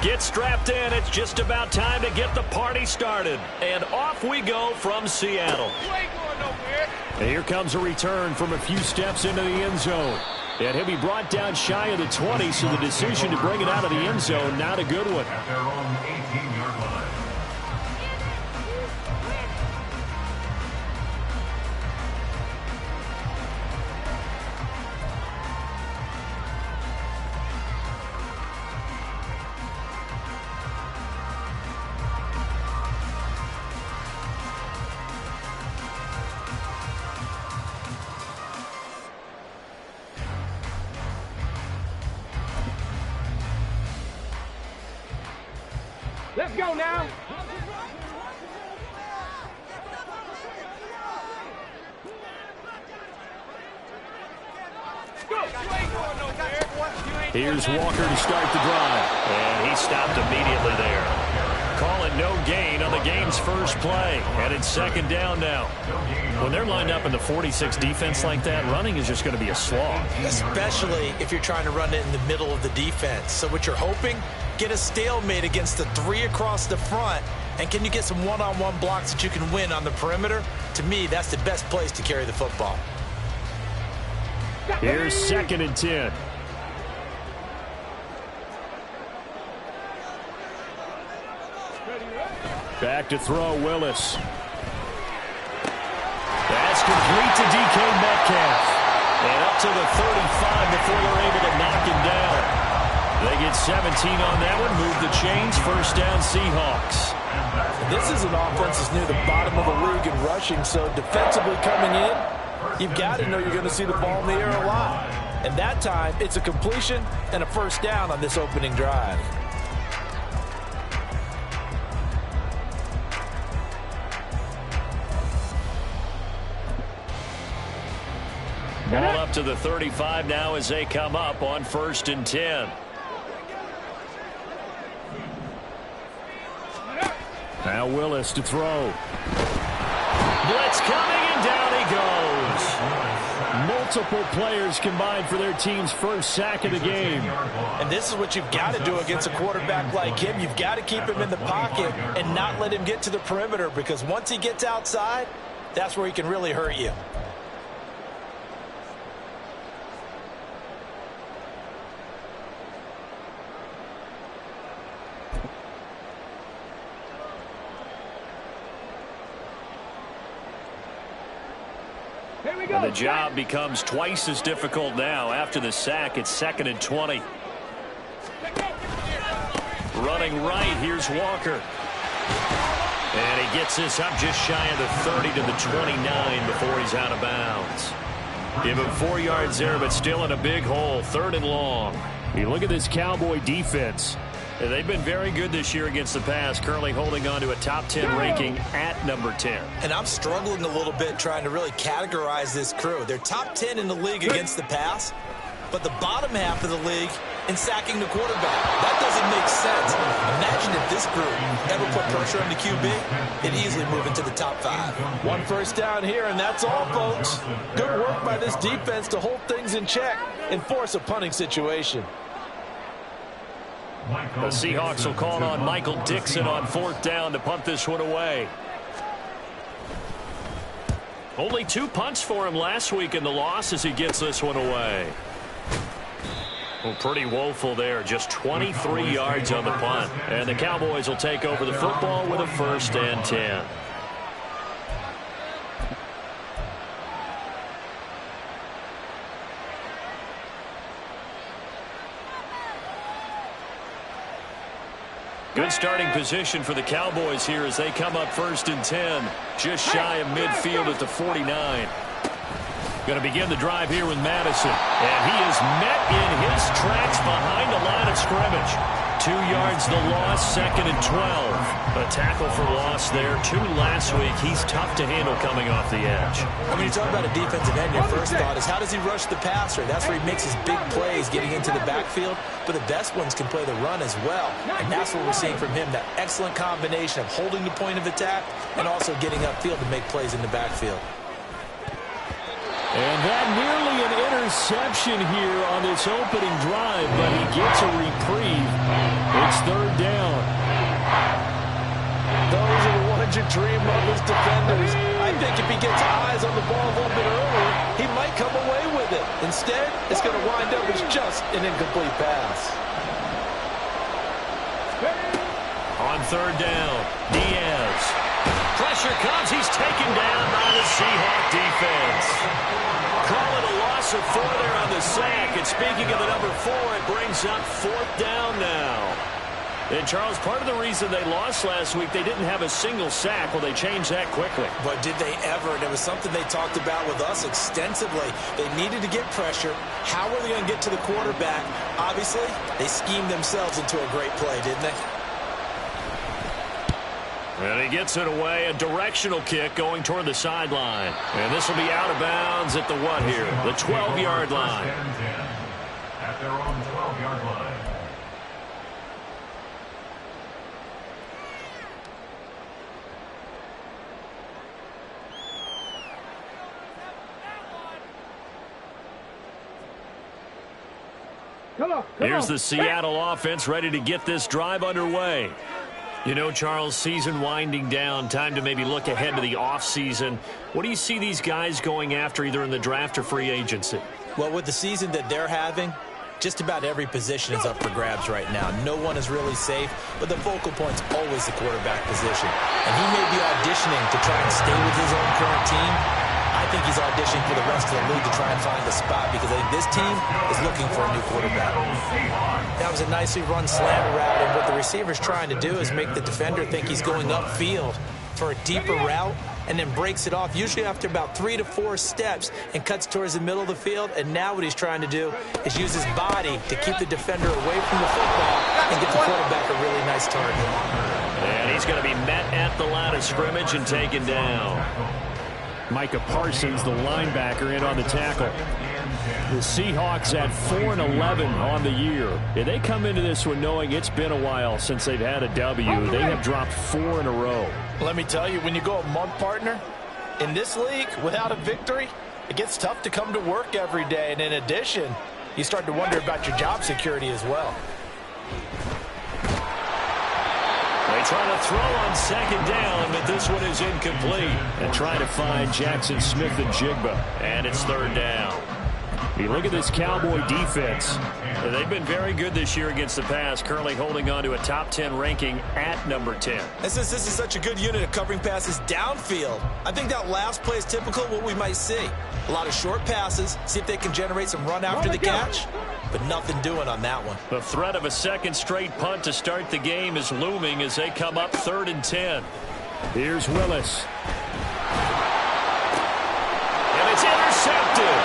Get strapped in. It's just about time to get the party started. And off we go from Seattle. You ain't going nowhere. And here comes a return from a few steps into the end zone. And he'll be brought down shy of the 20, so the decision to bring it out of the end zone, not a good one. At their own 18-yard line. Let's go now. Here's Walker to start the drive. And he stopped immediately there. Call it no gain on the game's first play. And it's second down now. When they're lined up in the 46 defense like that, running is just going to be a slog. Especially if you're trying to run it in the middle of the defense. So what you're hoping, get a stalemate against the three across the front. And can you get some one-on-one blocks that you can win on the perimeter? To me, that's the best place to carry the football. Here's second and 10. Back to throw, Willis. That's complete to DK Metcalf. And up to the 35 before they're able to knock him down. They get 17 on that one, move the chains, first down Seahawks. This is an offense that's near the bottom of the league in rushing, so defensively coming in, you've got to know you're going to see the ball in the air a lot. And that time, it's a completion and a first down on this opening drive. Ball up to the 35 now as they come up on first and 10. Now Willis to throw. Blitz coming, and down he goes. Multiple players combined for their team's first sack of the game. And this is what you've got to do against a quarterback like him. You've got to keep him in the pocket and not let him get to the perimeter, because once he gets outside, that's where he can really hurt you. And the job becomes twice as difficult now. After the sack, it's second and 20. Running right, here's Walker. And he gets this up just shy of the 30 to the 29 before he's out of bounds. Give him 4 yards there, but still in a big hole, third and long. You look at this Cowboy defense. They've been very good this year against the pass, currently holding on to a top 10 ranking at number 10. And I'm struggling a little bit trying to really categorize this crew. They're top 10 in the league against the pass, but the bottom half of the league in sacking the quarterback. That doesn't make sense. Imagine if this group ever put pressure on the QB, it'd easily move into the top 5. One first down here, and that's all, folks. Good work by this defense to hold things in check and force a punting situation. The Seahawks will call on Michael Dixon on fourth down to punt this one away. Only 2 punts for him last week in the loss as he gets this one away. Well, pretty woeful there. Just 23 yards on the punt. And the Cowboys will take over the football with a first and 10. Good starting position for the Cowboys here as they come up first and 10. Just shy of midfield at the 49. Going to begin the drive here with Madison. And he is met in his tracks behind the line of scrimmage. 2 yards the loss, second and 12. A tackle for loss there. 2 last week. He's tough to handle coming off the edge. When you talk about a defensive end, your first thought is how does he rush the passer? That's where he makes his big plays getting into the backfield. But the best ones can play the run as well. And that's what we're seeing from him, that excellent combination of holding the point of attack and also getting upfield to make plays in the backfield. And that nearly an interception here on this opening drive, but he gets a reprieve. It It's third down. Those are the ones you dream of as defenders. I think if he gets eyes on the ball a little bit earlier, he might come away with it. Instead, it's going to wind up as just an incomplete pass. On third down, Diaz. Pressure comes. He's taken down by the Seahawks defense. Call it a loss of 4 there on the sack. And speaking of the number 4, it brings up fourth down now. And, Charles, part of the reason they lost last week, they didn't have a single sack. Well, they changed that quickly. But did they ever? And it was something they talked about with us extensively. They needed to get pressure. How were they going to get to the quarterback? Obviously, they schemed themselves into a great play, didn't they? And he gets it away, a directional kick going toward the sideline. And this will be out of bounds at the what here? The 12-yard line. At their own 12-yard line. Here's the Seattle offense ready to get this drive underway. You know, Charles, season winding down, time to maybe look ahead to the offseason. What do you see these guys going after either in the draft or free agency? Well, with the season that they're having, just about every position is up for grabs right now. No one is really safe, but the focal point's always the quarterback position. And he may be auditioning to try and stay with his own current team. I think he's auditioning for the rest of the league to try and find a spot because I think this team is looking for a new quarterback. That was a nicely run slant route, and what the receiver's trying to do is make the defender think he's going upfield for a deeper route and then breaks it off, usually after about 3 to 4 steps, and cuts towards the middle of the field. And now what he's trying to do is use his body to keep the defender away from the football and get the quarterback a really nice target. And he's going to be met at the line of scrimmage and taken down. Micah Parsons, the linebacker, in on the tackle. The Seahawks at 4-11 on the year. And they come into this one knowing it's been a while since they've had a W. They have dropped 4 in a row. Let me tell you, when you go a month, partner, in this league, without a victory, it gets tough to come to work every day. And in addition, you start to wonder about your job security as well. They try to throw on second down, but this one is incomplete. And trying to find Jackson Smith and Jigba. And it's third down. You look at this Cowboy defense. They've been very good this year against the pass, currently holding on to a top 10 ranking at number 10. And since this is such a good unit of covering passes downfield, I think that last play is typical of what we might see. A lot of short passes, see if they can generate some run after the catch, but nothing doing on that one. The threat of a second straight punt to start the game is looming as they come up 3rd and 10. Here's Willis. And it's intercepted.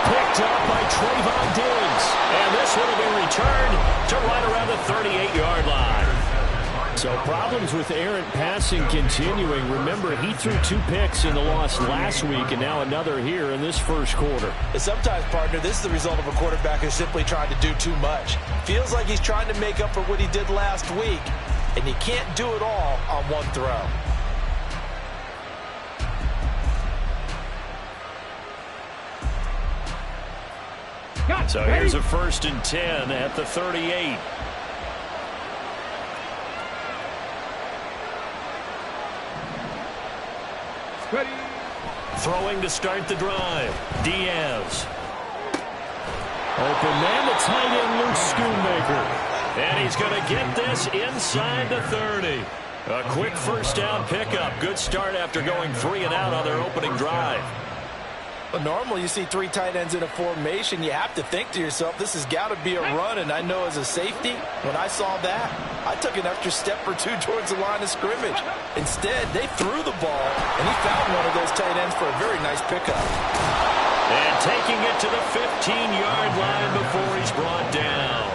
Picked up by Trayvon Diggs. And this one will be returned to right around the 38-yard line. So problems with errant passing continuing. Remember, he threw 2 picks in the loss last week and now another here in this first quarter. And sometimes, partner, this is the result of a quarterback who's simply trying to do too much. Feels like he's trying to make up for what he did last week, and you can't do it all on one throw. So here's a 1st and 10 at the 38. Ready. Throwing to start the drive. Diaz. Open man, the tight end, Luke Schoonmaker. And he's going to get this inside the 30. A quick first down pickup. Good start after going 3 and out on their opening drive. But normally you see 3 tight ends in a formation, you have to think to yourself, this has got to be a run. And I know as a safety, when I saw that, I took an extra step or 2 towards the line of scrimmage. Instead, they threw the ball, and he found one of those tight ends for a very nice pickup. And taking it to the 15-yard line before he's brought down.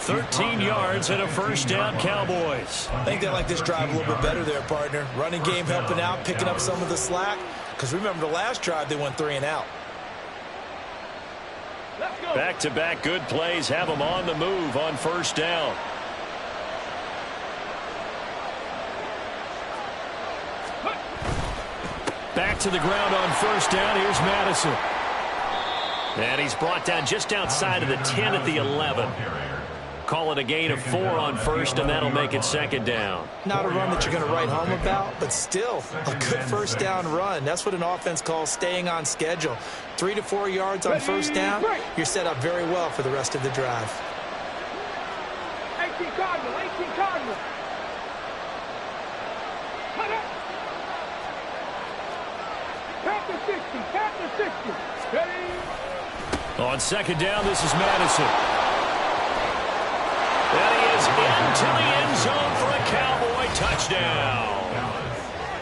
13 yards and a first down, Cowboys. I think they like this drive a little bit better there, partner. Running game helping out, picking up some of the slack. Because remember, the last drive, they went 3 and out. Back-to-back good plays have them on the move on first down. Back to the ground on first down. Here's Madison. And he's brought down just outside of the 10 at the 11. Call it a gain of 4 on first, and that'll make it second down. Not a run that you're going to write home about, but still a good first down run. That's what an offense calls staying on schedule. 3 to 4 yards on first down, you're set up very well for the rest of the drive. 18 Cardinal, 18 Cardinal. Pat the 60, pat the 60. Steady. On second down, this is Madison. And he is into the end zone for a Cowboy touchdown.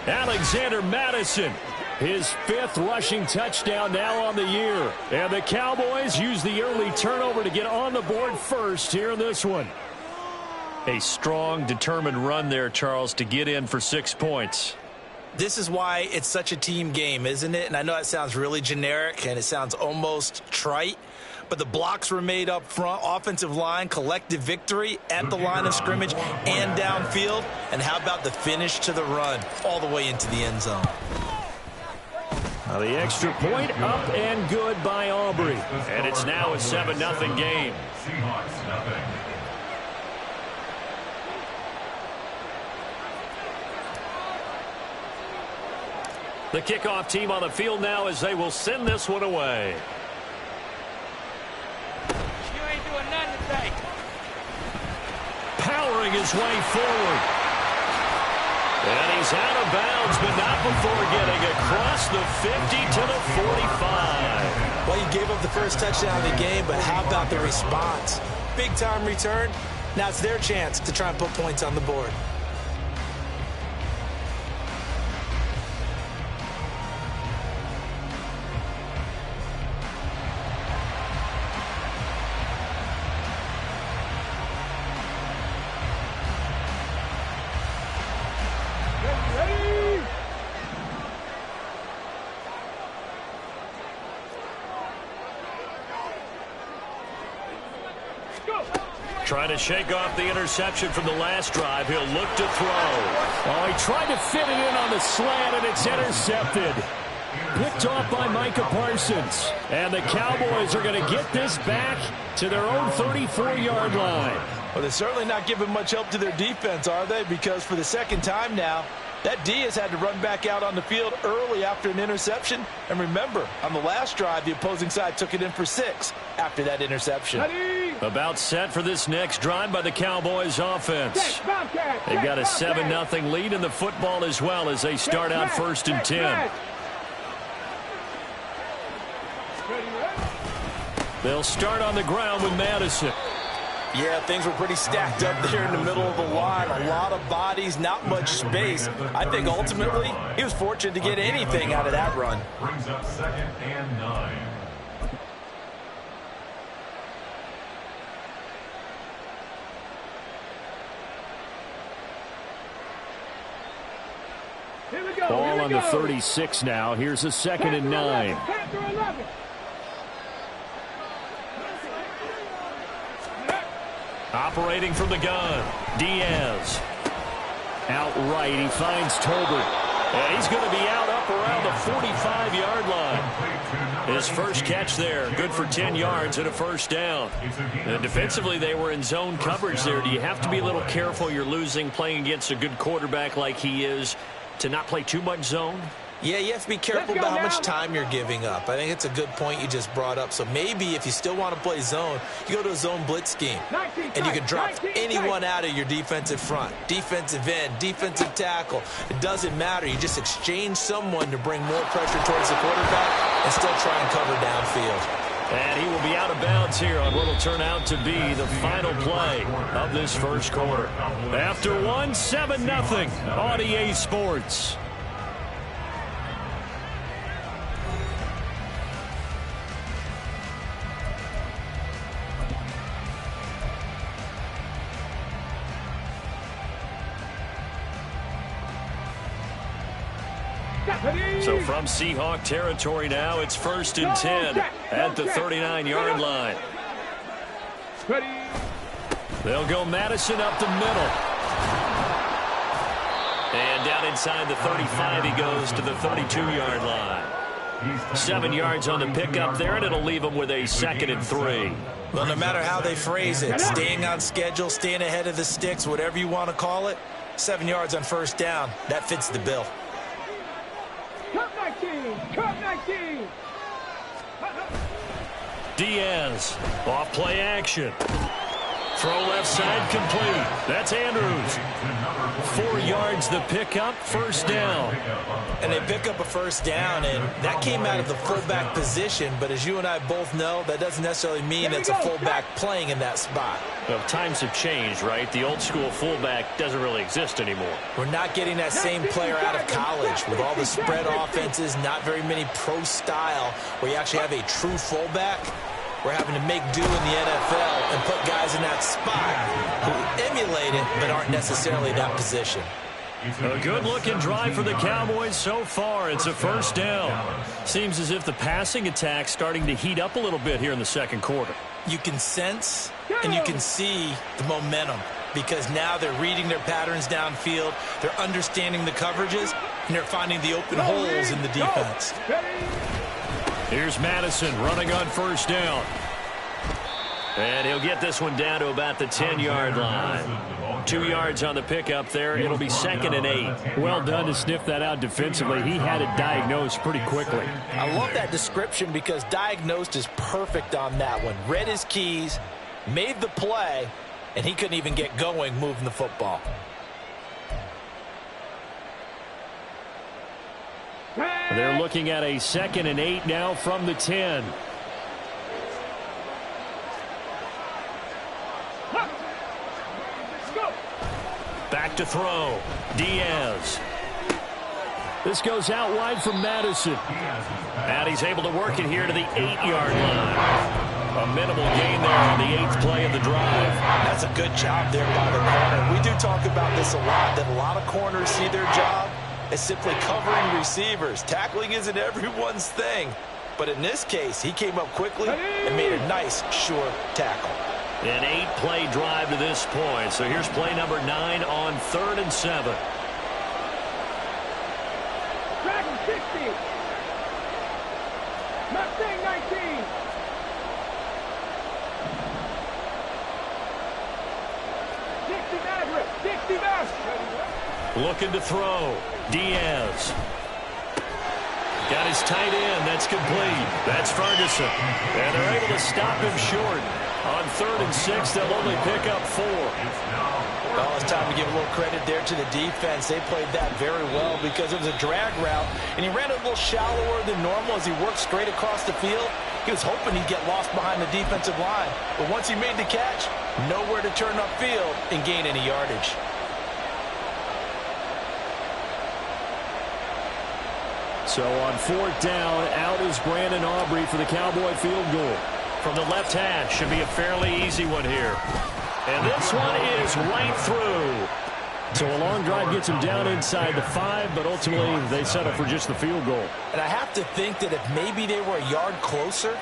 Alexander Madison, his 5th rushing touchdown now on the year. And the Cowboys use the early turnover to get on the board first here in this one. A strong, determined run there, Charles, to get in for 6 points. This is why it's such a team game, isn't it? And I know that sounds really generic and it sounds almost trite, but the blocks were made up front, offensive line, collective victory at the line of scrimmage and downfield. And how about the finish to the run all the way into the end zone? Now the extra point up and good by Aubrey. And it's now a 7-0 game. Seahawks nothing. The kickoff team on the field now as they will send this one away. You ain't doing nothing today. Powering his way forward. And he's out of bounds, but not before getting across the 50 to the 45. Well, you gave up the first touchdown of the game, but how about the response? Big time return. Now it's their chance to try and put points on the board. Trying to shake off the interception from the last drive. He'll look to throw. Oh, he tried to fit it in on the slant, and it's intercepted. Picked off by Micah Parsons. And the Cowboys are going to get this back to their own 34-yard line. Well, they're certainly not giving much help to their defense, are they? Because for the second time now, that D has had to run back out on the field early after an interception. And remember, on the last drive, the opposing side took it in for 6 after that interception. About set for this next drive by the Cowboys offense. They've got a 7-0 lead in the football as well as they start out 1st and 10. They'll start on the ground with Madison. Yeah, things were pretty stacked up there in the middle of the line. A lot of bodies, not much space. I think ultimately he was fortunate to get anything out of that run. Brings up 2nd and 9. Ball on the 36 now. Here's a 2nd and 9. Operating from the gun, Diaz. Outright, he finds Tolbert. And he's going to be out up around the 45-yard line. His first catch there, good for 10 yards and a first down. And defensively, they were in zone coverage there. Do you have to be a little careful? You're losing playing against a good quarterback like he is to not play too much zone? Yeah, you have to be careful about how much time you're giving up. I think it's a good point you just brought up. So maybe if you still want to play zone, you go to a zone blitz scheme. And you can drop anyone out of your defensive front. Defensive end, defensive tackle. It doesn't matter. You just exchange someone to bring more pressure towards the quarterback and still try and cover downfield. And he will be out of bounds here on what will turn out to be the final play of this first quarter. After 7-0 on EA Sports. So from Seahawk territory now, it's 1st and 10 at the 39-yard line. They'll go Madison up the middle. And down inside the 35, he goes to the 32-yard line. 7 yards on the pickup there, and it'll leave him with a 2nd and 3. Well, no matter how they phrase it, staying on schedule, staying ahead of the sticks, whatever you want to call it, 7 yards on first down, that fits the bill. Cut 19! Cut 19! Diaz, off play action. Throw left side complete. That's Andrews. 4 yards the pickup, first down. And they pick up a first down, and that came out of the fullback position, but as you and I both know, that doesn't necessarily mean it's a fullback playing in that spot. Well, times have changed, right? The old school fullback doesn't really exist anymore. We're not getting that same player out of college with all the spread offenses, not very many pro style where you actually have a true fullback. We're having to make do in the NFL and put guys in that spot who emulate it but aren't necessarily that position. A good-looking drive for the Cowboys so far. It's a first down. Seems as if the passing attack's starting to heat up a little bit here in the second quarter. You can sense and you can see the momentum because now they're reading their patterns downfield, they're understanding the coverages, and they're finding the open holes in the defense. Here's Madison running on first down. And he'll get this one down to about the 10-yard line. 2 yards on the pickup there. It'll be 2nd and 8. Well done to sniff that out defensively. He had it diagnosed pretty quickly. I love that description because diagnosed is perfect on that one. Read his keys, made the play, and he couldn't even get going moving the football. They're looking at a 2nd and 8 now from the 10. Back to throw. Diaz. This goes out wide from Madison. And he's able to work it here to the 8-yard line. A minimal gain there on the 8th play of the drive. That's a good job there by the corner. We do talk about this a lot, that a lot of corners see their job as simply covering receivers. Tackling isn't everyone's thing. But in this case, he came up quickly and made a nice, sure tackle. An 8-play drive to this point. So here's play number 9 on 3rd and 7. Dragon 60. Mustang 19. Dixie Maverick. Looking to throw. Diaz. Got his tight end. That's complete. That's Ferguson. And they're able to stop him short. On 3rd and 6, they'll only pick up 4. Well, it's time to give a little credit there to the defense. They played that very well because it was a drag route, and he ran a little shallower than normal as he worked straight across the field. He was hoping he'd get lost behind the defensive line. But once he made the catch, nowhere to turn upfield and gain any yardage. So on 4th down, out is Brandon Aubrey for the Cowboy field goal. From the left hash, should be a fairly easy one here. And this one is right through. So a long drive gets him down inside the 5, but ultimately they settle for just the field goal. And I have to think that if maybe they were a yard closer,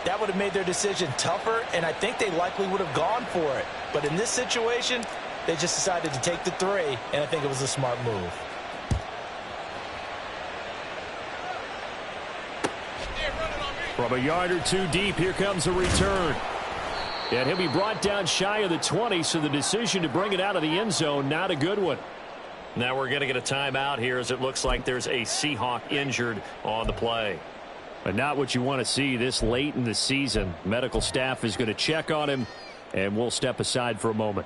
that would have made their decision tougher, and I think they likely would have gone for it. But in this situation, they just decided to take the 3, and I think it was a smart move. From a yard or 2 deep, here comes a return. And he'll be brought down shy of the 20, so the decision to bring it out of the end zone, not a good one. Now we're going to get a timeout here as it looks like there's a Seahawk injured on the play. But not what you want to see this late in the season. Medical staff is going to check on him, and we'll step aside for a moment.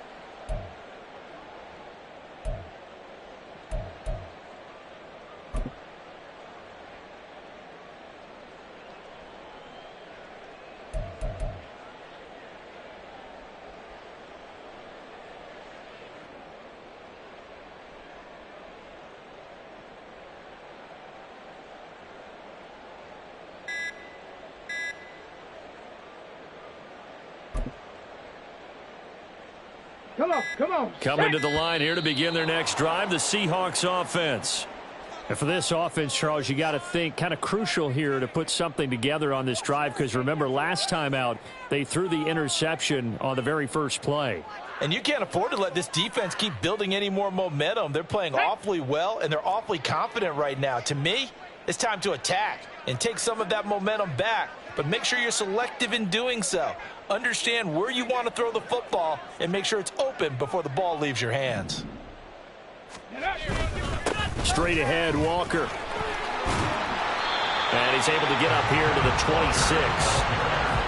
Come on. Coming to the line here to begin their next drive, the Seahawks offense. And for this offense, Charles, you got to think kind of crucial here to put something together on this drive because remember last time out they threw the interception on the very first play. And you can't afford to let this defense keep building any more momentum. They're playing awfully well, and they're awfully confident right now. To me, it's time to attack and take some of that momentum back but make sure you're selective in doing so. Understand where you want to throw the football and make sure it's open before the ball leaves your hands. Straight ahead, Walker. And he's able to get up here to the 26.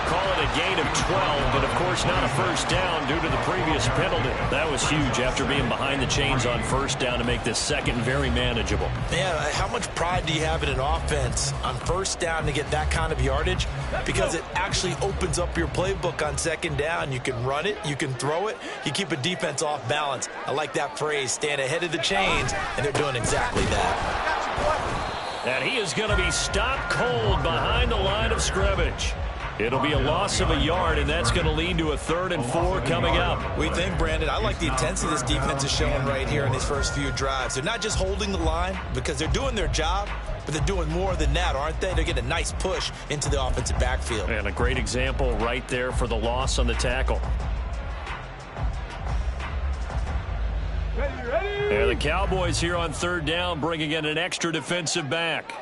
Call it a gain of 12, but of course not a first down due to the previous penalty. That was huge after being behind the chains on first down to make this second very manageable. Man, how much pride do you have in an offense on first down to get that kind of yardage? Because it actually opens up your playbook on second down. You can run it, you can throw it, you keep a defense off balance. I like that phrase, stand ahead of the chains, and they're doing exactly that. And he is going to be stopped cold behind the line of scrimmage. It'll be a loss of a yard, and that's going to lead to a 3rd and 4 coming up. We think, Brandon, I like the intensity this defense is showing right here in these first few drives. They're not just holding the line because they're doing their job, but they're doing more than that, aren't they? They're getting a nice push into the offensive backfield. And a great example right there for the loss on the tackle. Ready. And the Cowboys here on 3rd down bringing in an extra defensive back.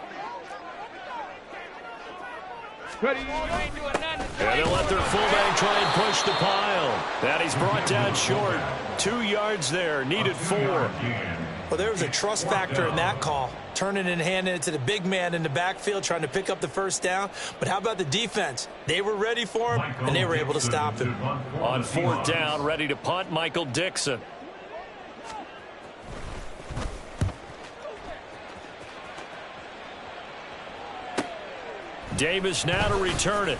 Ready. And they'll let their fullback try and push the pile. And he's brought down short. 2 yards there, needed 4. Well, there was a trust factor in that call. Turning and handing it to the big man in the backfield, trying to pick up the first down. But how about the defense? They were ready for him, and they were able to stop him. On 4th down, ready to punt, Michael Dixon. Davis now to return it.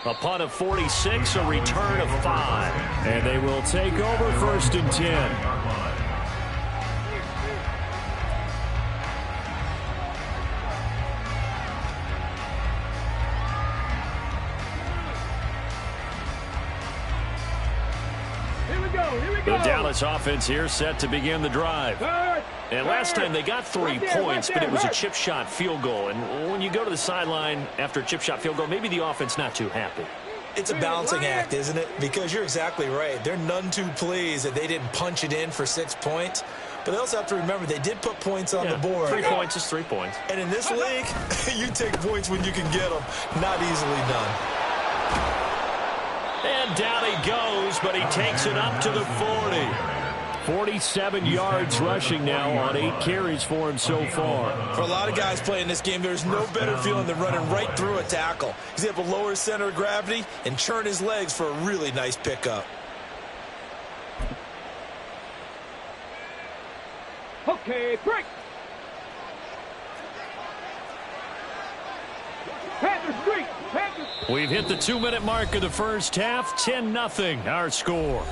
A punt of 46, a return of 5. And they will take over 1st and 10. The Dallas offense here set to begin the drive. And last time they got 3 points, but it was a chip shot field goal. And when you go to the sideline after a chip shot field goal, maybe the offense not too happy. It's a balancing act, isn't it? Because you're exactly right. They're none too pleased that they didn't punch it in for 6 points. But they also have to remember they did put points on the board. 3 points is 3 points. And in this league, you take points when you can get them. Not easily done. And down he goes, but he takes it up to the 40. 47 yards rushing now on 8 carries for him so far. For a lot of guys playing this game, there's no better feeling than running right through a tackle. He's able to lower his center of gravity and churn his legs for a really nice pickup. Okay, break. Panther Street. We've hit the 2-minute mark of the first half. 10-0 our score.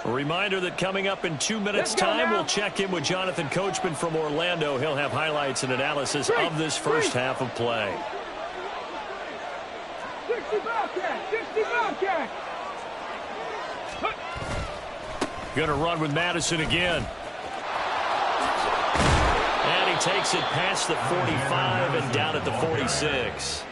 A reminder that coming up in 2 minutes' time, we'll check in with Jonathan Coachman from Orlando. He'll have highlights and analysis of this first half of play. 60 Bobcat. Going to run with Madison again. And he takes it past the 45 and down at the 46.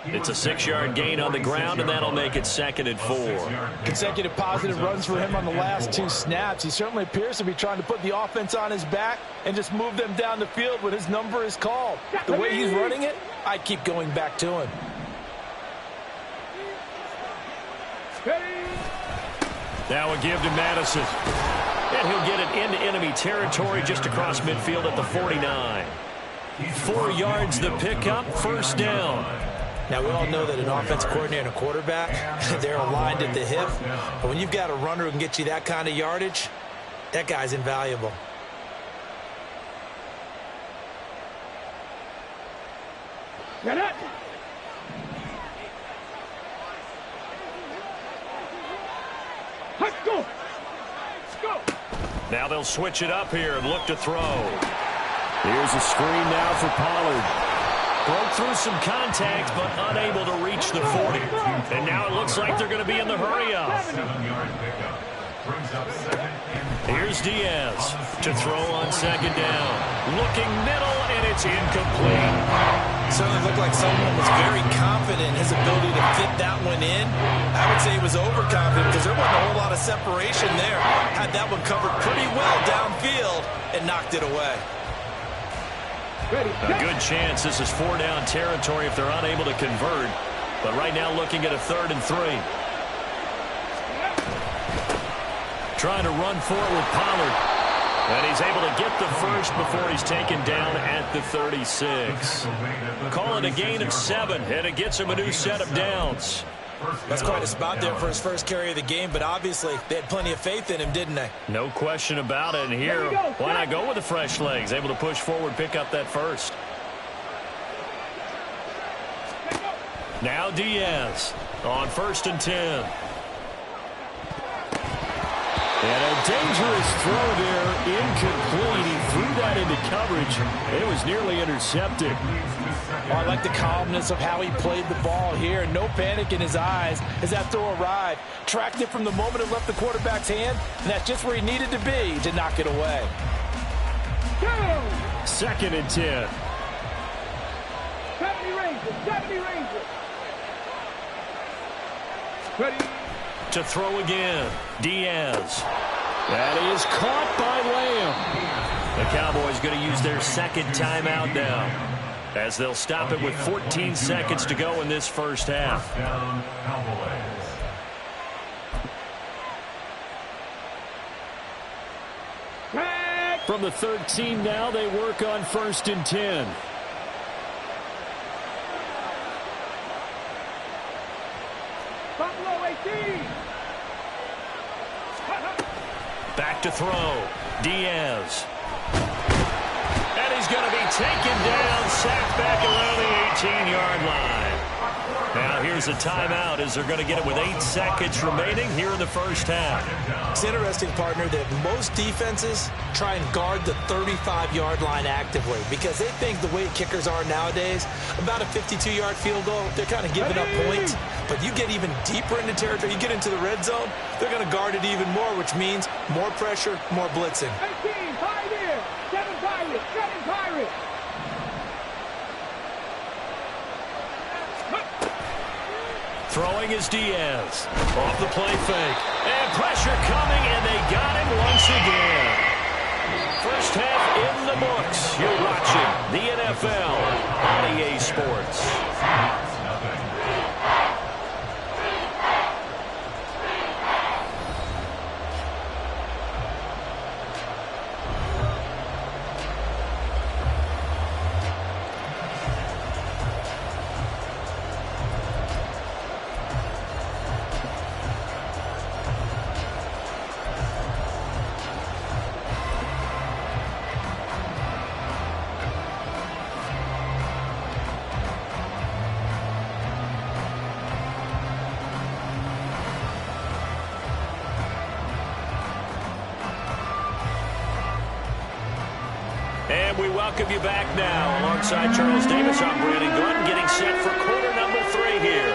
It's a 6-yard gain on the ground, and that'll make it 2nd and 4. Consecutive positive runs for him on the last 2 snaps. He certainly appears to be trying to put the offense on his back and just move them down the field when his number is called. The way he's running it, I keep going back to him. Now a give to Madison. And he'll get it into enemy territory just across midfield at the 49. 4 yards the pickup, first down. Now, we all know that an offense coordinator and a quarterback, they're aligned at the hip. But when you've got a runner who can get you that kind of yardage, that guy's invaluable. Get it. Let's go. Let's go. Now they'll switch it up here and look to throw. Here's a screen now for Pollard. Broke through some contact, but unable to reach the 40. And now it looks like they're going to be in the hurry-up. Here's Diaz to throw on 2nd down. Looking middle, and it's incomplete. Certainly looked like someone was very confident in his ability to fit that one in. I would say he was overconfident because there wasn't a whole lot of separation there. Had that one covered pretty well downfield and knocked it away. A good chance this is 4-down territory if they're unable to convert. But right now looking at a 3rd and 3. Trying to run for it with Pollard. And he's able to get the first before he's taken down at the 36. Calling a gain of 7, and it gets him a new set of downs. That's quite a spot there for his first carry of the game, but obviously they had plenty of faith in him, didn't they? No question about it. And here, why not go with the fresh legs? Able to push forward, pick up that first. Now Diaz on 1st and 10. And a dangerous throw there, incomplete. He threw that into coverage. It was nearly intercepted. Oh, I like the calmness of how he played the ball here. No panic in his eyes as that throw arrived. Tracked it from the moment it left the quarterback's hand, and that's just where he needed to be to knock it away. 2nd and 10. 70 Rangers, 70 Rangers. Ready. To throw again, Diaz. That is caught by Lamb. The Cowboys going to use their 2nd timeout now, as they'll stop it with 14 seconds to go in this first half. Down, Cowboys. From the 13 now, they work on 1st and 10. Buffalo 18. Back to throw, Diaz. And he's going to be taken down, sacked back around the 18-yard line. Now here's a timeout as they're going to get it with 8 seconds remaining here in the first half. It's interesting, partner, that most defenses try and guard the 35-yard line actively because they think the way kickers are nowadays, about a 52-yard field goal, they're kind of giving up points. But you get even deeper into territory, you get into the red zone, they're going to guard it even more, which means more pressure, more blitzing. 18, 5 here. 7 Pirates, 7 Pirates. Throwing is Diaz. Off the play fake. And pressure coming, and they got him once again. First half in the books. You're watching the NFL on EA Sports. And we welcome you back now. Alongside Charles Davis, I'm Brandon Gordon, getting set for quarter number 3 here.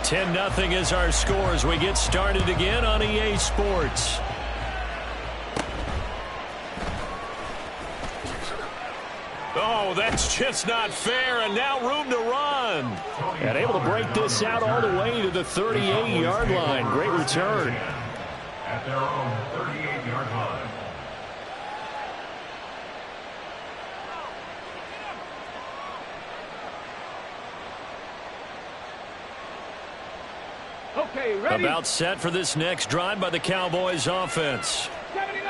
$10-0 is our score as we get started again on EA Sports. Oh, that's just not fair, and now room to run. And able to break this out all the way to the 38-yard line. Great return. At their own 38-yard line. Okay, ready. About set for this next drive by the Cowboys offense.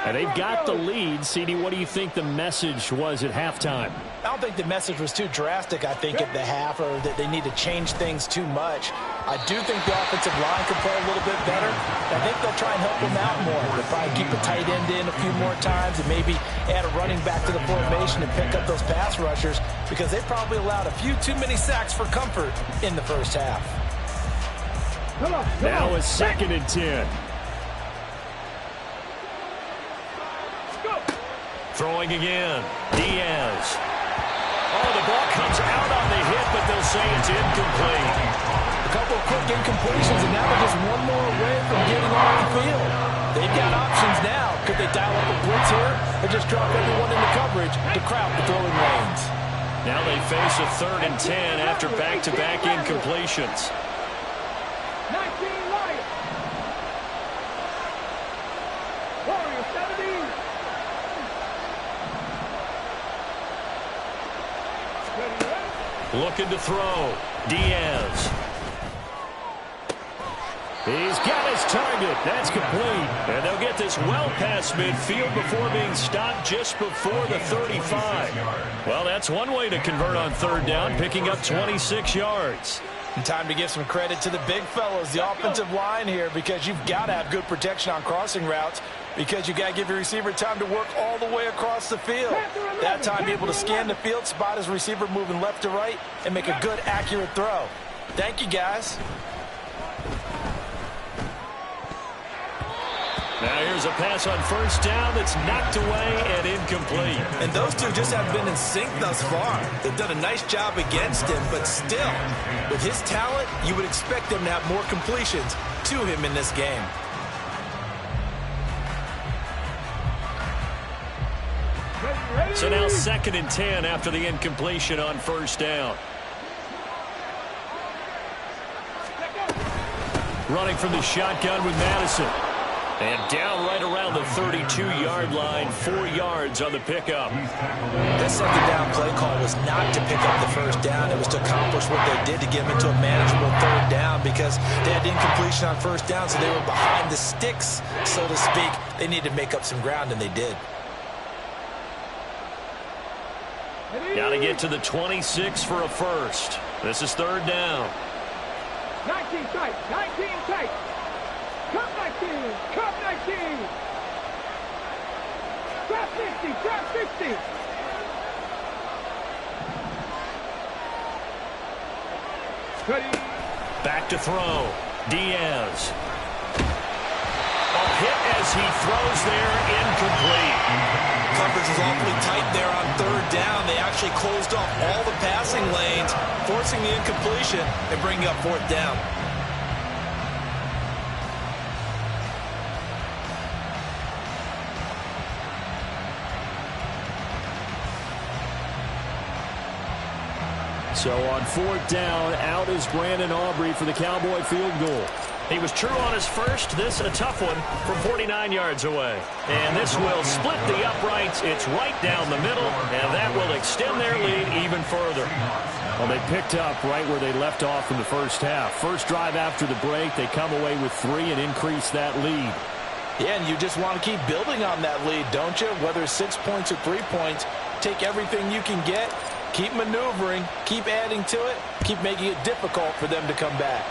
And they've got the lead. CD, what do you think the message was at halftime? I don't think the message was too drastic, I think, at the half, or that they need to change things too much. I do think the offensive line can play a little bit better. I think they'll try and help them out more. They'll probably keep a tight end in a few more times and maybe add a running back to the formation and pick up those pass rushers because they probably allowed a few too many sacks for comfort in the first half. Now a 2nd and 10. Throwing again, Diaz. Oh, the ball comes out on the hit, but they'll say it's incomplete. A couple of quick incompletions, and now they're just one more away from getting on the field. They've got options now. Could they dial up a blitz here or just drop everyone into coverage to crowd the throwing lanes? Now they face a 3rd and 10 after back-to-back incompletions. 19 Lions. Warriors 17. Looking to throw. Diaz. He's got his target. That's complete. And they'll get this well past midfield before being stopped just before the 35. Well, that's one way to convert on 3rd down, picking up 26 yards. And time to give some credit to the big fellas, the offensive line here, because you've got to have good protection on crossing routes, because you've got to give your receiver time to work all the way across the field. That time, be able to scan the field, spot his receiver moving left to right, and make a good, accurate throw. Thank you, guys. Now here's a pass on 1st down that's knocked away and incomplete. And those two just have been in sync thus far. They've done a nice job against him, but still, with his talent, you would expect them to have more completions to him in this game. So now 2nd and 10 after the incompletion on 1st down. Running from the shotgun with Madison. And down right around the 32-yard line, 4 yards on the pickup. That 2nd down play call was not to pick up the 1st down. It was to accomplish what they did to get them into a manageable 3rd down, because they had incompletion on 1st down, so they were behind the sticks, so to speak. They needed to make up some ground, and they did. Got to get to the 26 for a first. This is 3rd down. 19 tight. 19 tight. Cut 19. Cut 19. Trap 60. Trap 60. Ready. Back to throw. Diaz. A hit as he throws there, incomplete. Coverage was awfully tight there on 3rd down. They actually closed off all the passing lanes, forcing the incompletion and bringing up 4th down. So on 4th down, out is Brandon Aubrey for the Cowboy field goal. He was true on his first. This a tough one from 49 yards away. And this will split the uprights. It's right down the middle, and that will extend their lead even further. Well, they picked up right where they left off in the first half. First drive after the break, they come away with 3 and increase that lead. Yeah, and you just want to keep building on that lead, don't you? Whether it's 6 points or 3 points, take everything you can get, keep maneuvering, keep adding to it, keep making it difficult for them to come back.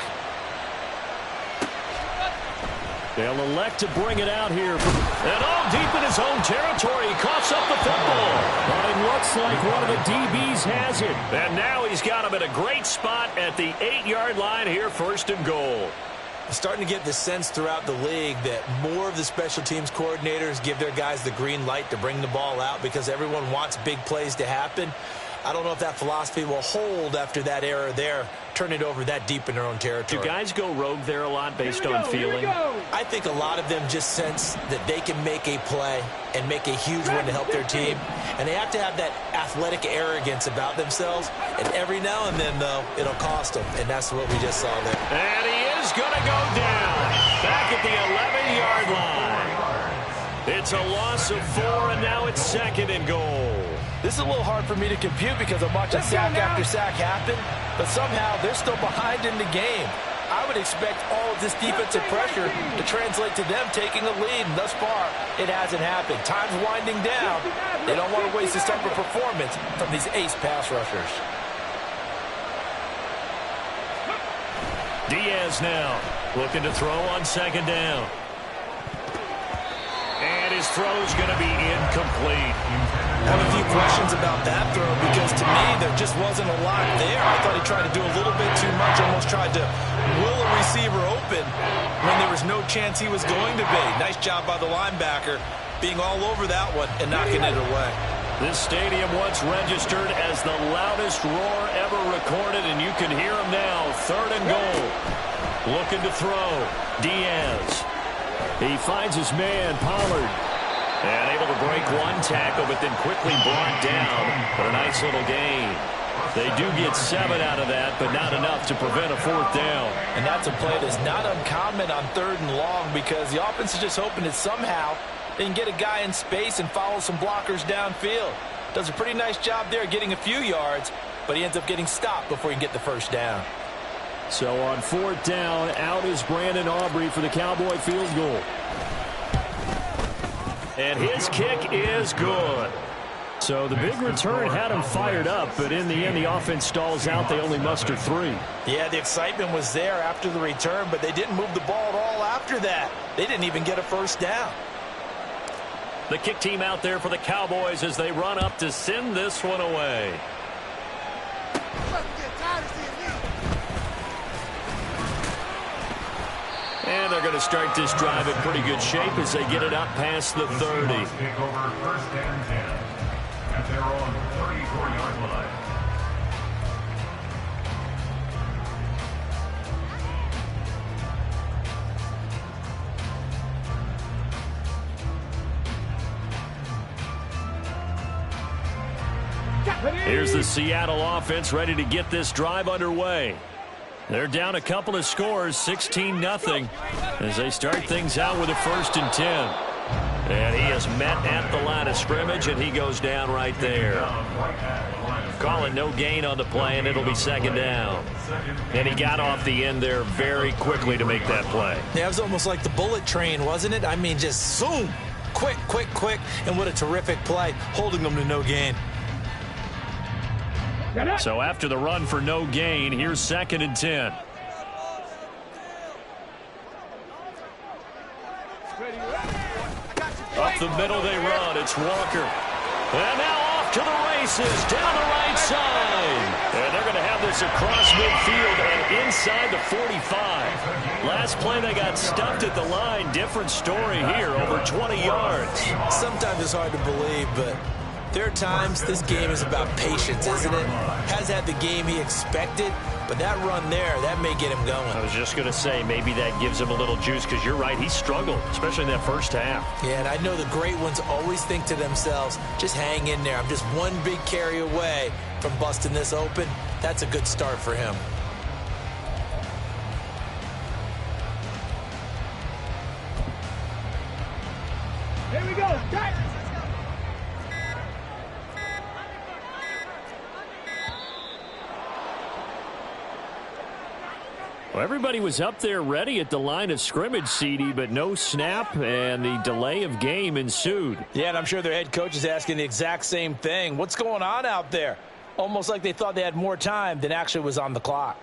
They'll elect to bring it out here. And all deep in his own territory. He coughs up the football. But it looks like one of the DBs has it. And now he's got him at a great spot at the 8-yard line here, 1st and goal. I'm starting to get the sense throughout the league that more of the special teams coordinators give their guys the green light to bring the ball out because everyone wants big plays to happen. I don't know if that philosophy will hold after that error there, turn it over that deep in their own territory. Do guys go rogue there a lot based on feeling? I think a lot of them just sense that they can make a play and make a huge one to help their team. And they have to have that athletic arrogance about themselves. And every now and then, though, it'll cost them. And that's what we just saw there. And he is going to go down back at the 11-yard line. It's a loss of 4, and now it's 2nd and goal. This is a little hard for me to compute because I'm watching sack after sack happen, but somehow they're still behind in the game. I would expect all of this defensive pressure to translate to them taking a lead, and thus far, it hasn't happened. Time's winding down. They don't want to waste this type of performance from these ace pass rushers. Diaz now looking to throw on 2nd down. And his throw's going to be incomplete. I have a few questions about that throw because to me there just wasn't a lot there. I thought he tried to do a little bit too much, almost tried to will a receiver open when there was no chance he was going to be. Nice job by the linebacker being all over that one and knocking it away. This stadium once registered as the loudest roar ever recorded, and you can hear him now. 3rd and goal. Looking to throw. Diaz. He finds his man, Pollard. And able to break one tackle, but then quickly brought down. But a nice little gain. They do get 7 out of that, but not enough to prevent a 4th down. And that's a play that's not uncommon on 3rd and long because the offense is just hoping that somehow they can get a guy in space and follow some blockers downfield. Does a pretty nice job there getting a few yards, but he ends up getting stopped before he can get the 1st down. So on 4th down, out is Brandon Aubrey for the Cowboy field goal. And his kick is good. So the big return had him fired up, but in the end, the offense stalls out. They only muster 3. Yeah, the excitement was there after the return, but they didn't move the ball at all after that. They didn't even get a 1st down. The kick team out there for the Cowboys as they run up to send this one away. And they're going to start this drive in pretty good shape as they get it up past the 30. Take over 1st and 10 at their own 34-yard line. Here's the Seattle offense ready to get this drive underway. They're down a couple of scores, 16-0, as they start things out with a 1st and 10. And he is met at the line of scrimmage, and he goes down right there. Calling no gain on the play, and it'll be 2nd down. And he got off the end there very quickly to make that play. Yeah, it was almost like the bullet train, wasn't it? I mean, just zoom. Quick, quick, quick. And what a terrific play, holding them to no gain. So after the run for no gain, here's 2nd and 10. Up the middle they run. It's Walker. And now off to the races down the right side. And they're going to have this across midfield and inside the 45. Last play they got stuffed at the line. Different story here, over 20 yards. Sometimes it's hard to believe, but there are times this game is about patience, isn't it? Has had the game he expected, but that run there, that may get him going. I was just going to say, maybe that gives him a little juice, because you're right, he struggled, especially in that 1st half. Yeah, and I know the great ones always think to themselves, just hang in there. I'm just one big carry away from busting this open. That's a good start for him. Here we go. Cut. Well, everybody was up there ready at the line of scrimmage, CD, but no snap, and the delay of game ensued. Yeah, and I'm sure their head coach is asking the exact same thing. What's going on out there? Almost like they thought they had more time than actually was on the clock.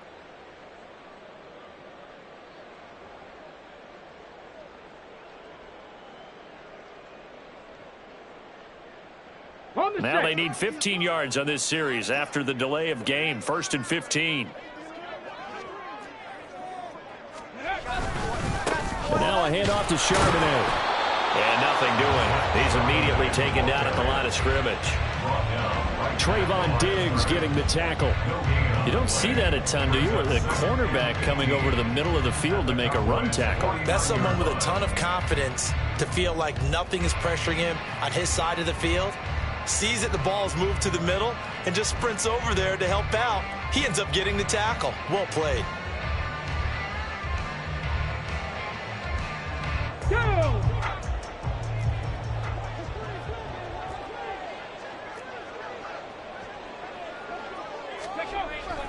Now they need 15 yards on this series after the delay of game. 1st and 15. And now a handoff to Charbonnet. And nothing doing. He's immediately taken down at the line of scrimmage. Trayvon Diggs getting the tackle. You don't see that a ton, do you? Or the cornerback coming over to the middle of the field to make a run tackle. That's someone with a ton of confidence to feel like nothing is pressuring him on his side of the field. Sees that the ball is moved to the middle and just sprints over there to help out. He ends up getting the tackle. Well played. Go!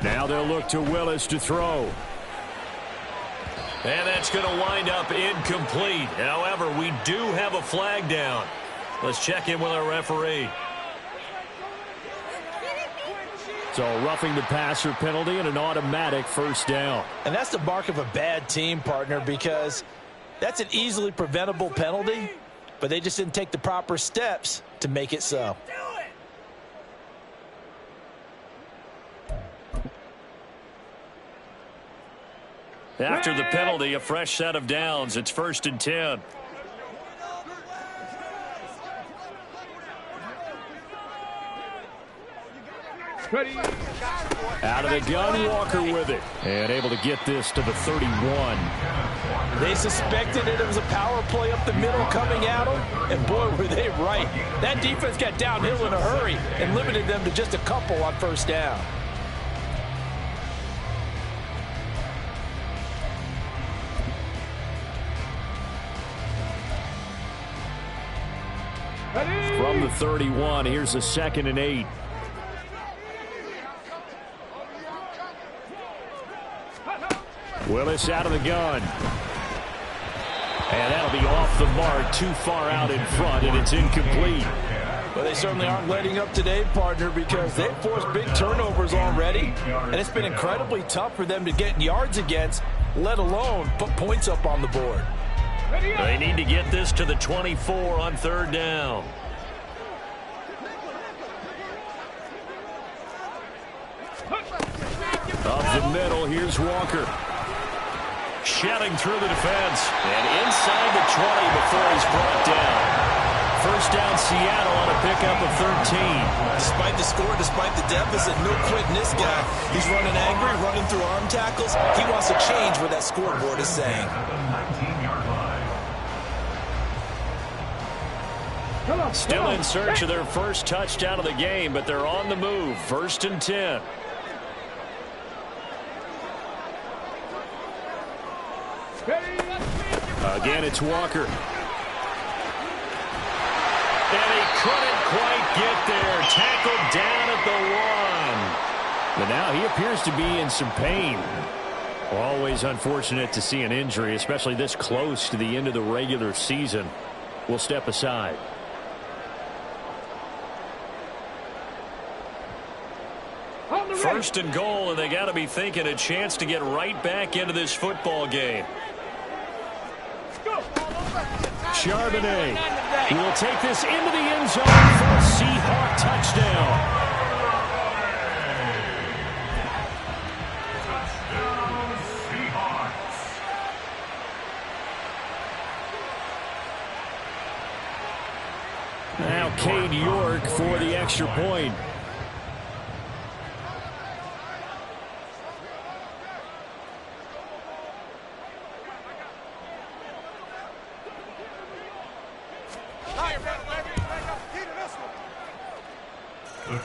Now they'll look to Willis to throw. And that's going to wind up incomplete. However, we do have a flag down. Let's check in with our referee. So roughing the passer penalty and an automatic 1st down. And that's the mark of a bad team, partner, because that's an easily preventable penalty, but they just didn't take the proper steps to make it so. After the penalty, a fresh set of downs. It's 1st and 10. Ready. Out of the gun, Walker with it. And able to get this to the 31. They suspected it was a power play up the middle coming at them, and boy, were they right. That defense got downhill in a hurry and limited them to just a couple on first down. From the 31, here's a 2nd and 8. Willis out of the gun. And that'll be off the mark, too far out in front, and it's incomplete. Well, they certainly aren't letting up today, partner, because they've forced big turnovers already, and it's been incredibly tough for them to get yards against, let alone put points up on the board. They need to get this to the 24 on 3rd down. Up the middle, here's Walker. Shedding through the defense. And inside the 20 before he's brought down. First down, Seattle on a pickup of 13. Despite the score, despite the deficit, no quitting this guy. He's running angry, running through arm tackles. He wants to change what that scoreboard is saying. Still in search of their first touchdown of the game, but they're on the move. 1st and 10. Again, it's Walker. And he couldn't quite get there. Tackled down at the 1. But now he appears to be in some pain. Always unfortunate to see an injury, especially this close to the end of the regular season. We'll step aside. First and goal, and they got to be thinking a chance to get right back into this football game. Charbonnet will take this into the end zone for a Seahawk touchdown. Now Cade York for the extra point.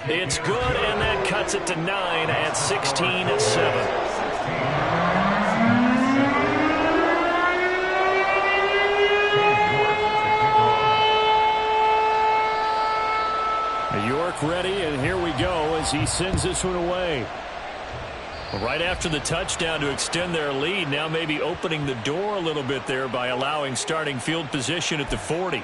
It's good, and that cuts it to 9 at 16-7. York ready, and here we go as he sends this one away. Right after the touchdown to extend their lead, now maybe opening the door a little bit there by allowing starting field position at the 40.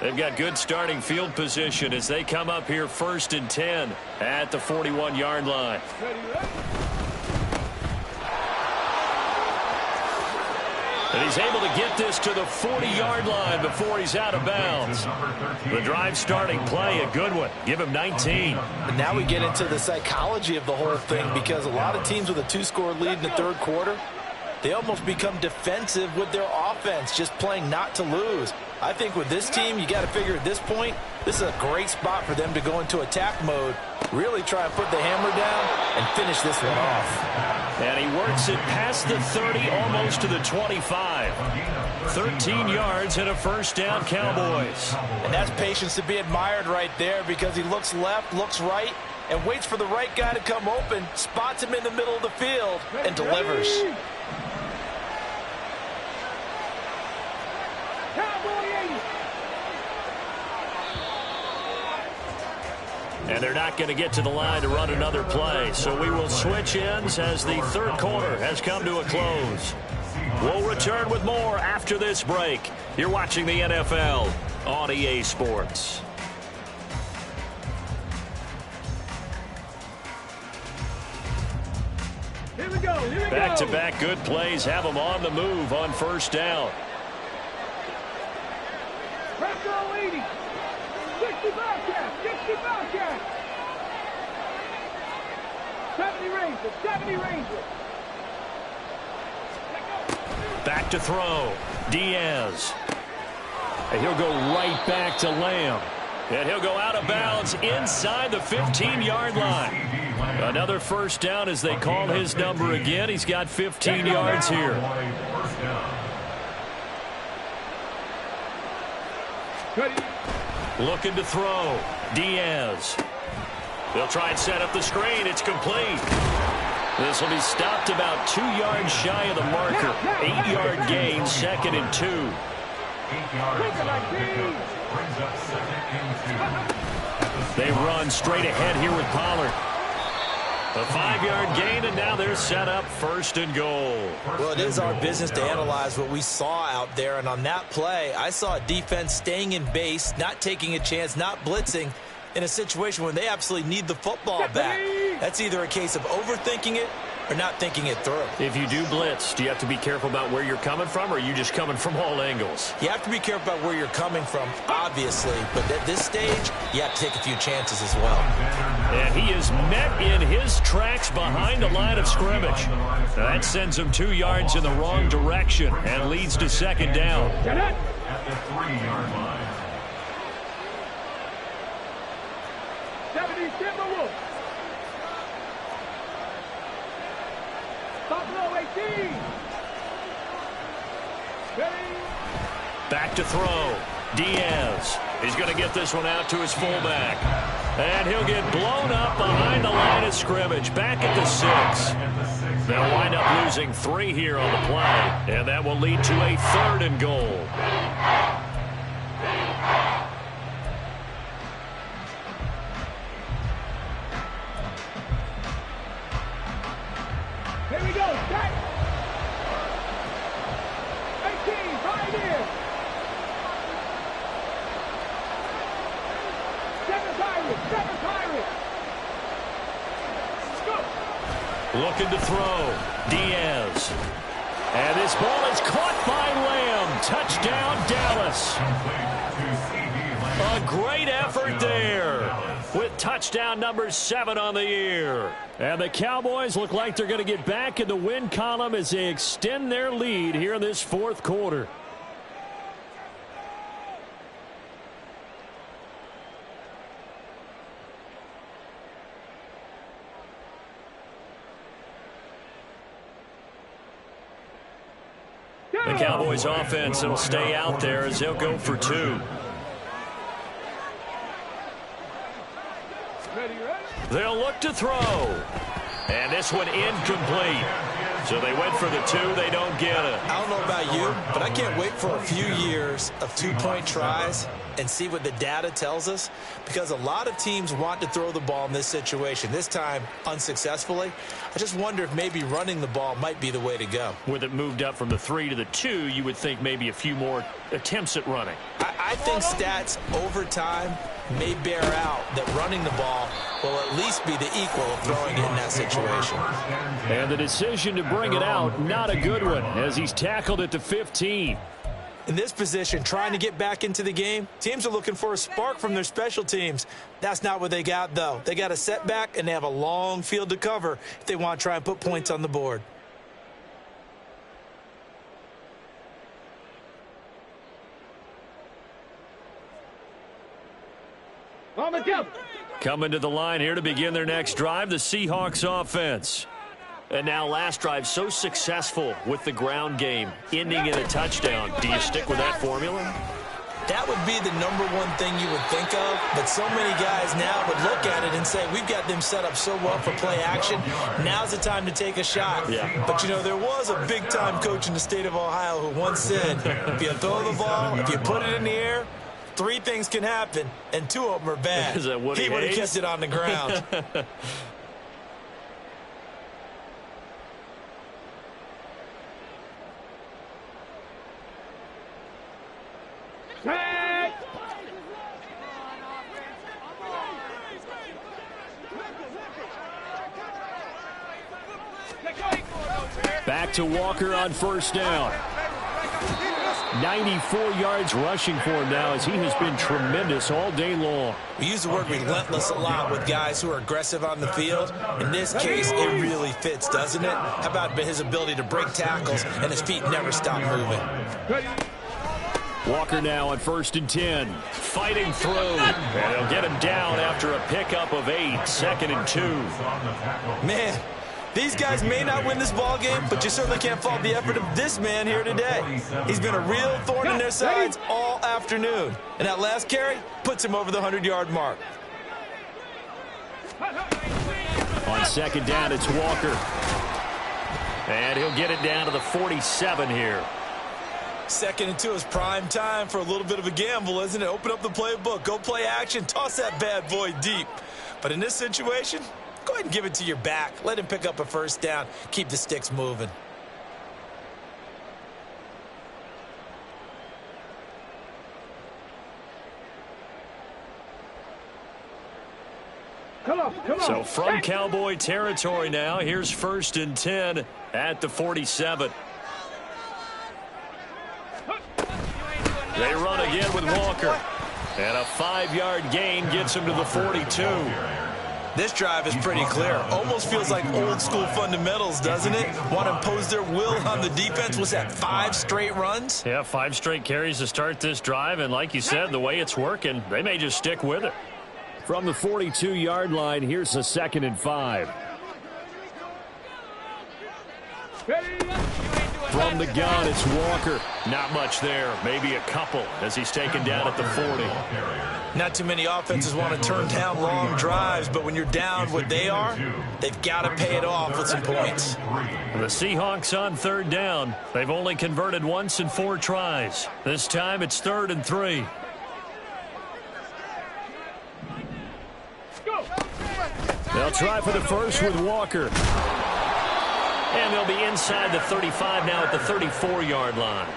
They've got good starting field position as they come up here 1st and 10 at the 41-yard line. And he's able to get this to the 40-yard line before he's out of bounds. The drive starting play, a good one. Give him 19. And now we get into the psychology of the whole thing, because a lot of teams with a 2-score lead in the 3rd quarter, they almost become defensive with their offense, just playing not to lose. I think with this team, you got to figure at this point, this is a great spot for them to go into attack mode, really try and put the hammer down and finish this one off. And he works it past the 30, almost to the 25. 13 yards and a first down, Cowboys. And that's patience to be admired right there, because he looks left, looks right, and waits for the right guy to come open, spots him in the middle of the field, and delivers. And they're not going to get to the line to run another play. So we will switch ends as the 3rd quarter has come to a close. We'll return with more after this break. You're watching the NFL on EA Sports. Here we go. Here we go. Back-to-back good plays have them on the move on first down. Pressure on 80. 60 Bobcats. 60 Bobcats. 70 Rangers. 70 Rangers. Back to throw. Diaz. And he'll go right back to Lamb. And he'll go out of bounds inside the 15-yard line. Another first down as they call his number again. He's got 15 yards here. Looking to throw. Diaz. They'll try and set up the screen. It's complete. This will be stopped about 2 yards shy of the marker. 8-yard gain, 2nd and 2. 8 yards. Brings up 2nd and 2. They run straight ahead here with Pollard. A 5-yard gain, and now they're set up 1st and goal. Well, it is our business to analyze what we saw out there, and on that play, I saw a defense staying in base, not taking a chance, not blitzing, in a situation when they absolutely need the football back. That's either a case of overthinking it or not thinking it through. If you do blitz, do you have to be careful about where you're coming from, or are you just coming from all angles? You have to be careful about where you're coming from, obviously, but at this stage, you have to take a few chances as well. And he is met in his tracks behind the line of scrimmage. That sends him 2 yards in the wrong direction and leads to 2nd down. At the 3-yard line. 70 Timberwolves. Buffalo 18. Ready. Back to throw. Diaz. He's going to get this one out to his fullback. And he'll get blown up behind the line of scrimmage. Back at the 6. They'll wind up losing 3 here on the play. And that will lead to a 3rd and goal. Here we go. Set. 18. Right here. 7 Pirates. 7 Pirates. Go. Looking to throw. Diaz. And this ball is caught by Lamb. Touchdown, Dallas. A great effort there with touchdown number 7 on the year. And the Cowboys look like they're going to get back in the win column as they extend their lead here in this 4th quarter. The Cowboys offense will stay out there as they'll go for 2. They'll look to throw. And this one incomplete. So they went for the 2. They don't get it. I don't know about you, but I can't wait for a few years of 2-point tries and see what the data tells us, because a lot of teams want to throw the ball in this situation. This time, unsuccessfully. I just wonder if maybe running the ball might be the way to go. With it moved up from the 3 to the 2, you would think maybe a few more attempts at running. I think stats over time may bear out that running the ball will at least be the equal of throwing it in that situation. And the decision to bring it out, not a good one, as he's tackled at the 15. In this position, trying to get back into the game, teams are looking for a spark from their special teams. That's not what they got, though. They got a setback, and they have a long field to cover if they want to try and put points on the board. On the jump. Coming to the line here to begin their next drive, the Seahawks offense. And now last drive so successful with the ground game, ending in a touchdown. Do you stick with that formula? That would be the number one thing you would think of, but so many guys now would look at it and say, we've got them set up so well for play action. Now's the time to take a shot. Yeah. But, you know, there was a big-time coach in the state of Ohio who once said, if you throw the ball, if you put it in the air, 3 things can happen, and 2 of them are bad. Is that Woody He would have Hayes? kept it on the ground. Set. Back to Walker on first down. 94 yards rushing for him now as he has been tremendous all day long. We use the word relentless a lot with guys who are aggressive on the field. In this case, it really fits, doesn't it? How about his ability to break tackles and his feet never stop moving? Walker now on 1st and 10. Fighting through. And they'll get him down after a pickup of 8. 2nd and 2. Man, these guys may not win this ball game, but you certainly can't fault the effort of this man here today. He's been a real thorn in their sides all afternoon. And that last carry puts him over the 100-yard mark. On 2nd down, it's Walker. And he'll get it down to the 47 here. 2nd and 2 is prime time for a little bit of a gamble, isn't it? Open up the playbook, go play action, toss that bad boy deep. But in this situation, go ahead and give it to your back. Let him pick up a first down. Keep the sticks moving. Come on. So from Cowboy territory now, here's 1st and 10 at the 47. They run again with Walker. And a 5-yard gain gets him to the 42. This drive is pretty clear. Almost feels like old school fundamentals, doesn't it? Want to impose their will on the defense. Was that 5 straight runs? Yeah, 5 straight carries to start this drive. And like you said, the way it's working, they may just stick with it. From the 42-yard line, here's a 2nd and 5. From the gun, it's Walker. Not much there. Maybe a couple as he's taken down at the 40. Not too many offenses want to turn down long drives, but when you're down what they are, they've got to pay it off with some points. The Seahawks on 3rd down. They've only converted once in 4 tries. This time it's 3rd and 3. They'll try for the first with Walker. And they'll be inside the 35 now at the 34-yard line.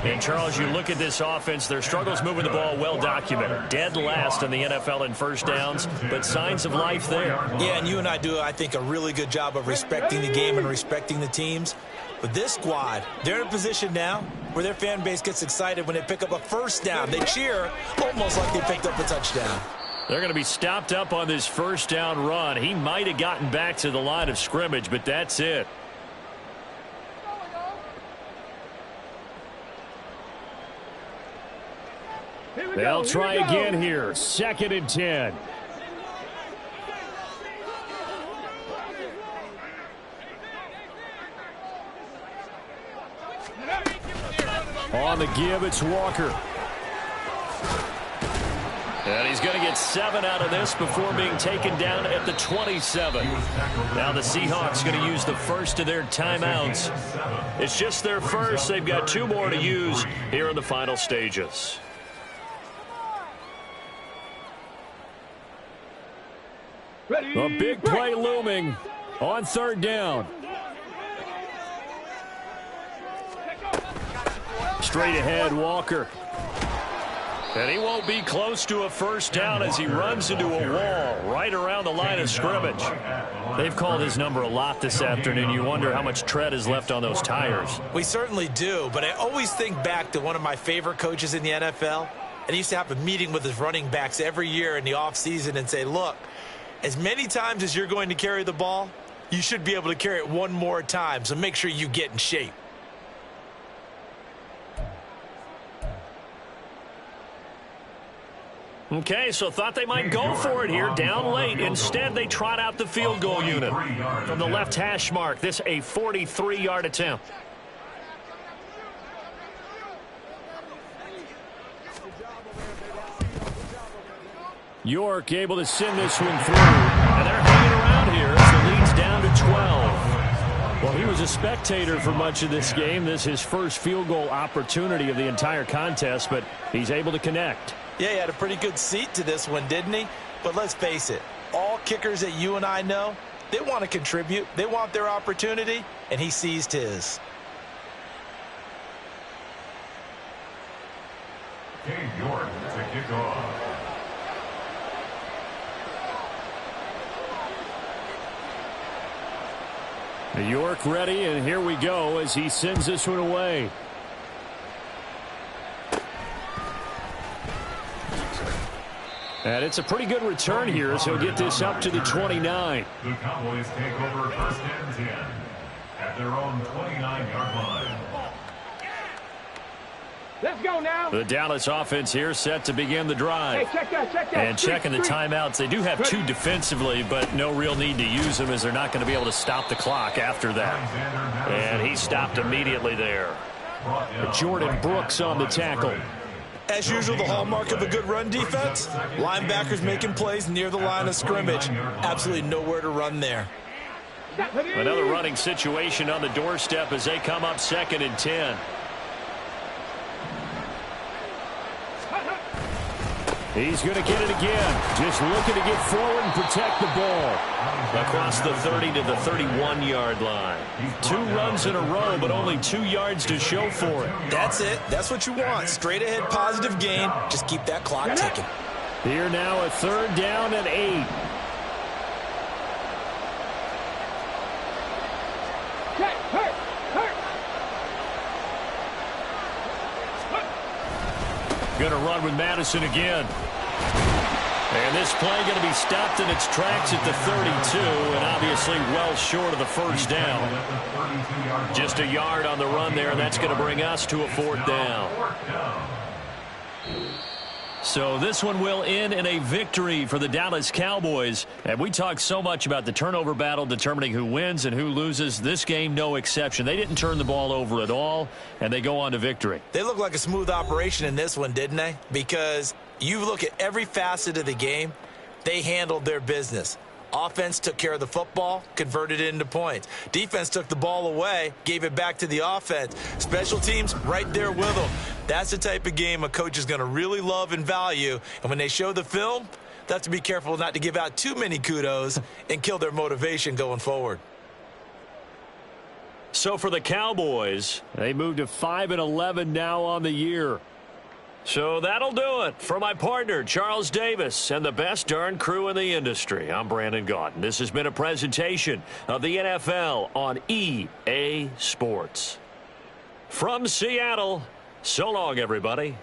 And, Charles, you look at this offense, their struggles moving the ball well documented. Dead last in the NFL in first downs, but signs of life there. Yeah, and you and I do, I think, a really good job of respecting the game and respecting the teams. But this squad, they're in a position now where their fan base gets excited when they pick up a first down. They cheer almost like they picked up a touchdown. They're going to be stopped up on this first down run. He might have gotten back to the line of scrimmage, but that's it. They'll try again here. 2nd and 10. On the give, it's Walker. And he's going to get 7 out of this before being taken down at the 27. Now the Seahawks going to use the first of their timeouts. It's just their first. They've got 2 more to use here in the final stages. A big play looming on 3rd down. Straight ahead, Walker. And he won't be close to a first down as he runs into a wall right around the line of scrimmage. They've called his number a lot this afternoon. You wonder how much tread is left on those tires. We certainly do, but I always think back to one of my favorite coaches in the NFL. And he used to have a meeting with his running backs every year in the offseason and say, look, as many times as you're going to carry the ball, you should be able to carry it one more time, so make sure you get in shape. Okay, so thought they might go for it here, down late. Instead, they trot out the field goal unit. From the left hash mark, this a 43-yard attempt. York able to send this one through. And they're hanging around here as the lead's down to 12. Well, he was a spectator for much of this game. This is his first field goal opportunity of the entire contest, but he's able to connect. Yeah, he had a pretty good seat to this one, didn't he? But let's face it, all kickers that you and I know, they want to contribute. They want their opportunity, and he seized his. Cade York to kick off. York ready, and here we go as he sends this one away. And it's a pretty good return here, so he'll get this up to the 29. The Cowboys take over first and 10 at their own 29-yard line. Let's go now. The Dallas offense here set to begin the drive. Hey, check that. And checking the timeouts. They do have 2 defensively, but no real need to use them as they're not going to be able to stop the clock after that. And he stopped immediately there. Jordan Brooks on the tackle. As usual, the hallmark of a good run defense, linebackers making plays near the line of scrimmage. Absolutely nowhere to run there. Another running situation on the doorstep as they come up 2nd and 10. He's going to get it again. Just looking to get forward and protect the ball. Across the 30 to the 31-yard line. 2 runs in a row, but only 2 yards to show for it. That's it. That's what you want. Straight ahead positive gain. Just keep that clock ticking. Here now a 3rd down and 8. Going to run with Madison again. And this play going to be stopped in its tracks at the 32, and obviously well short of the first down. Just a yard on the run there, and that's going to bring us to a 4th down. So this one will end in a victory for the Dallas Cowboys. And we talk so much about the turnover battle determining who wins and who loses. This game, no exception. They didn't turn the ball over at all, and they go on to victory. They look like a smooth operation in this one, didn't they? Because you look at every facet of the game, they handled their business. Offense took care of the football, converted it into points. Defense took the ball away, gave it back to the offense. Special teams right there with them. That's the type of game a coach is going to really love and value. And when they show the film, they have to be careful not to give out too many kudos and kill their motivation going forward. So for the Cowboys, they move to 5-11 now on the year. So that'll do it. For my partner, Charles Davis, and the best darn crew in the industry, I'm Brandon Gaudin. This has been a presentation of the NFL on EA Sports. From Seattle, so long, everybody.